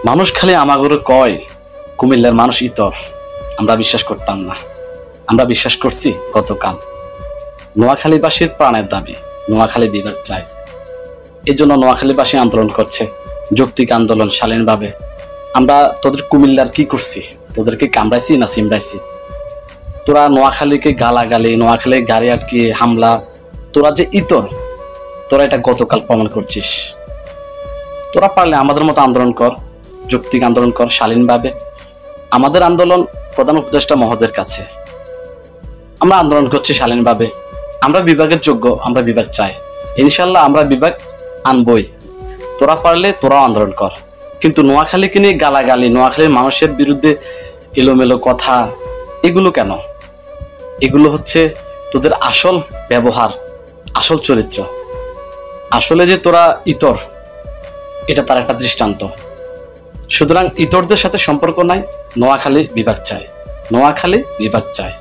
মানুষ খালি আমাগরে কয় কুমিল্লার মানুষ ইতর, আমরা বিশ্বাস করতাম না। আমরা বিশ্বাস করছি গতকাল। নোয়াখালীবাসীর প্রাণের দাবি, নোয়াখালী বিভাগ চাই। এই জন্য নোয়াখালীবাসী আন্দোলন করছে, যৌক্তিক আন্দোলন, শালীনভাবে। আমরা তোদের কুমিল্লার কি করছি? তোদেরকে কামড়াইছি না সিমড়াইছি? তোরা নোয়াখালীকে গালাগালি, নোয়াখালী গাড়ি আটকে হামলা, তোরা যে ইতর, তোরা এটা গতকাল প্রমাণ করছিস। তোরা পারলে আমাদের মতো আন্দোলন কর, যৌক্তিক আন্দোলন কর, শালীনভাবে। আমাদের আন্দোলন প্রধান উপদেষ্টা মহোদয়ের কাছে। আমরা আন্দোলন করছি শালীনভাবে। আমরা বিভাগের যোগ্য, আমরা বিভাগ চাই। ইনশাল্লাহ আমরা বিভাগ আনবই। তোরা পারলে তোরাও আন্দোলন কর, কিন্তু নোয়াখালীকে নিয়ে গালাগালি, নোয়াখালীর মানুষের বিরুদ্ধে এলোমেলো কথা, এগুলো কেন? এগুলো হচ্ছে তোদের আসল ব্যবহার, আসল চরিত্র। আসলে যে তোরা ইতর, এটা তার একটা দৃষ্টান্ত। সুতরাং ইতরদের সাথে সম্পর্ক নাই, নোয়াখালী বিভাগ চাই, নোয়াখালী বিভাগ চাই।